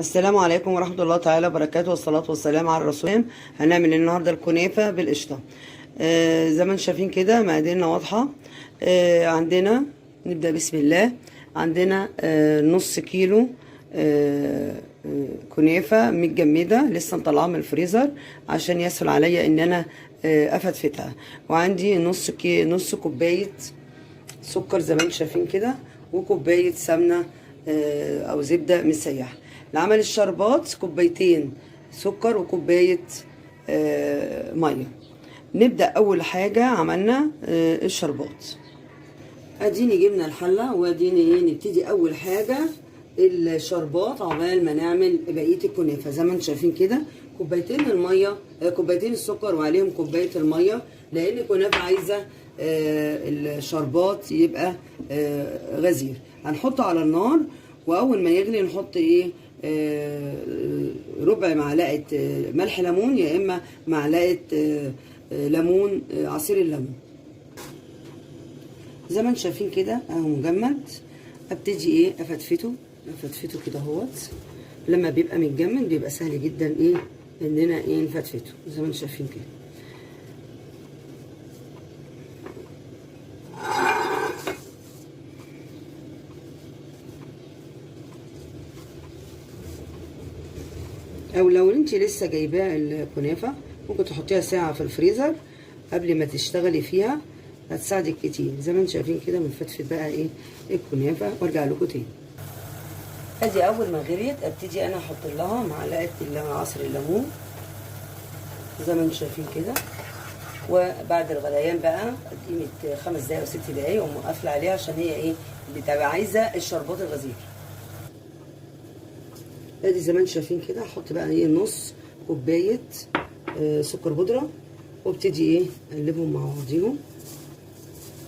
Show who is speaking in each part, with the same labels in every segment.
Speaker 1: السلام عليكم ورحمة الله تعالى وبركاته، والصلاة والسلام على الرسول. هنعمل النهاردة الكنافة بالقشطة. زي ما انتم شايفين كده مقاديرنا واضحة. عندنا نبدأ بسم الله. عندنا نص كيلو كنافة متجمدة لسه مطلعاها من الفريزر عشان يسهل عليا ان انا افتفتها. وعندي نص كوباية سكر زي ما انتم شايفين كده، وكوباية سمنة او زبدة مسيحة. لعمل الشربات كوبايتين سكر وكوباية مية. نبدأ اول حاجة عملنا الشربات. اديني جبنا الحلة واديني نبتدي اول حاجة الشربات عقبال ما نعمل بقية الكنافة. زي ما انتم شايفين كده كوبايتين المية، كوبايتين السكر وعليهم كوباية المية، لان الكنافة عايزة الشربات يبقى غزير. هنحطه على النار، واول ما يغلي نحط ربع معلقه ملح ليمون، يا اما معلقه ليمون، عصير الليمون. زي ما انتم شايفين كده اهو مجمد. ابتدي افتفته كده اهوت. لما بيبقى متجمد بيبقى سهل جدا اننا نفتفته زي ما انتم شايفين كده. او لو انت لسه جايباه الكنافه ممكن تحطيها ساعه في الفريزر قبل ما تشتغلي فيها، هتساعدك كتير. زي ما انتم شايفين كده بنفتفت بقى الكنافه وارجع لكم تاني. ادي اول ما غليت ابتدي انا احط لها معلقه عصير الليمون زي ما انتم شايفين كده. وبعد الغليان بقى قيمه 5 دقايق او 6 دقايق واقوم قافله عليها عشان هي بتبقى عايزه الشربات الغزير. ادي زي ما انتم شايفين كده احط بقى نص كوبايه سكر بودره، وابتدي اقلبهم مع بعضيهم.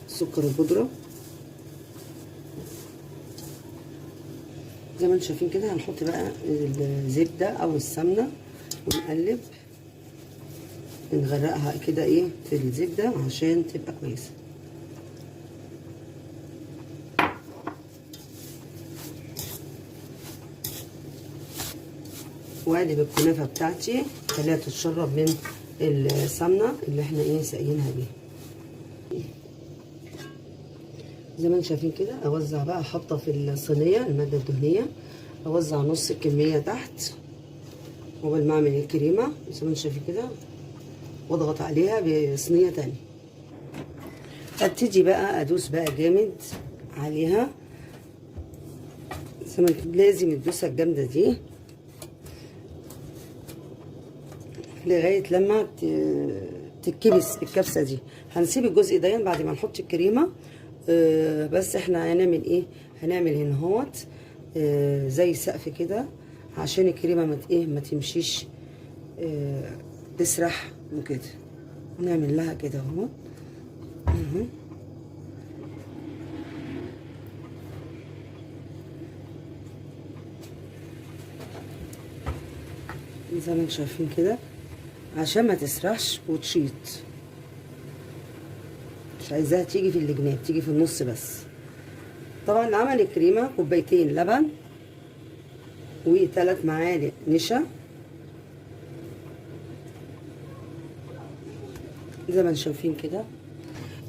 Speaker 1: السكر البودره زي ما انتم شايفين كده. هنحط بقى الزبده او السمنه ونقلب، نغرقها كده في الزبده عشان تبقى كويسه. واقلب الكنافه بتاعتي خليها تتشرب من السمنه اللي احنا ساقيينها بيها. زي ما انتم شايفين كده اوزع بقى، حاطه في الصينيه الماده الدهنيه، اوزع نص الكميه تحت قبل ما اعمل الكريمه زي ما انتم شايفين كده، واضغط عليها بصينيه تانية. ابتدي بقى ادوس بقى جامد عليها زي ما لازم الدوسه الجامده دي لغايه لما تتكبس الكبسه دي. هنسيب الجزء ده بعد ما نحط الكريمه. بس احنا هنعمل هنعمل هنا اهوت زي سقف كده عشان الكريمه ما تمشيش تسرح وكده. نعمل لها كده اهو. زي ما انتم شايفين كده عشان ما تسرحش وتشيط. مش عايزاها تيجي في الجناب، تيجي في النص بس. طبعا لعمل الكريمه كوبايتين لبن و3 معالق نشا زي ما انتم شايفين كده.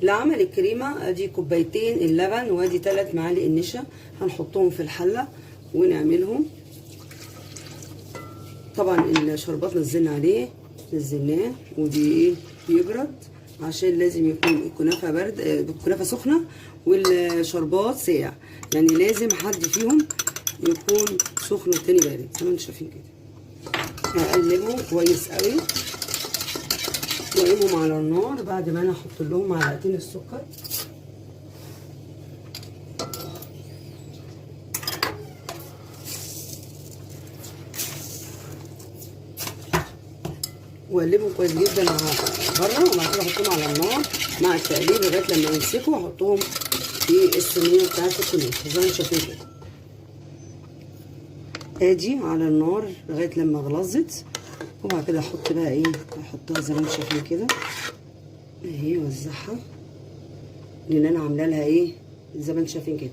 Speaker 1: لعمل الكريمه ادي كوبايتين اللبن وادي 3 معالق النشا، هنحطهم في الحله ونعملهم. طبعا الشربات نزلناه ودي بيبرد عشان لازم يكون الكنافه الكنافه سخنه والشربات ساقع، يعني لازم حد فيهم يكون سخن والتاني بارد زي ما انتم شايفين كده. هقلبهم كويس قوي واقلبهم على النار بعد ما انا احط لهم معلقتين السكر. واقلبهم كويس جدا بره، وبعد كده احطهم على النار مع التقليب لغايه لما يمسكوا، واحطهم في الصينيه بتاعت الكنافه زي ما انتم شايفين كده. ادي على النار لغايه لما غلظت، وبعد كده احط بقى احطها زي ما انتم شايفين كده اهي، اوزعها لان انا عامله لها زي ما انتم شايفين كده.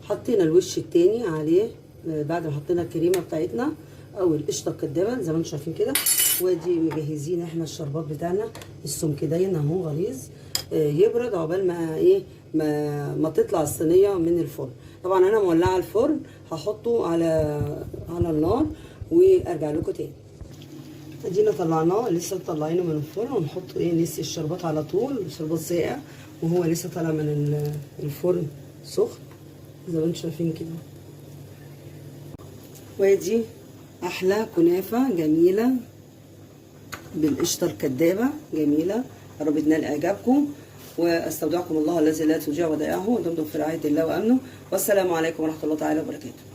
Speaker 1: حطينا الوش التاني عليه بعد ما حطينا الكريمه بتاعتنا او القشطه الكدابه زي ما انتم شايفين كده. وادي مجهزين احنا الشربات بتاعنا السمك داين اهو غليظ، يبرد عقبال ما ايه ما تطلع الصينيه من الفرن. طبعا انا مولعه الفرن، هحطه على النار وارجع لكم تاني. ادينا طلعناه لسه طالعينه من الفرن، ونحط نسي الشربات على طول، الشربات ساقع وهو لسه طالع من الفرن سخن زي ما انتم شايفين كده. وادي احلى كنافه جميله بالقشطه الكدابه جميله. يا رب تنال اعجابكم، واستودعكم الله الذي لا تضيع ودائعه، ودمتم في رعايه الله وامنه، والسلام عليكم ورحمه الله تعالى وبركاته.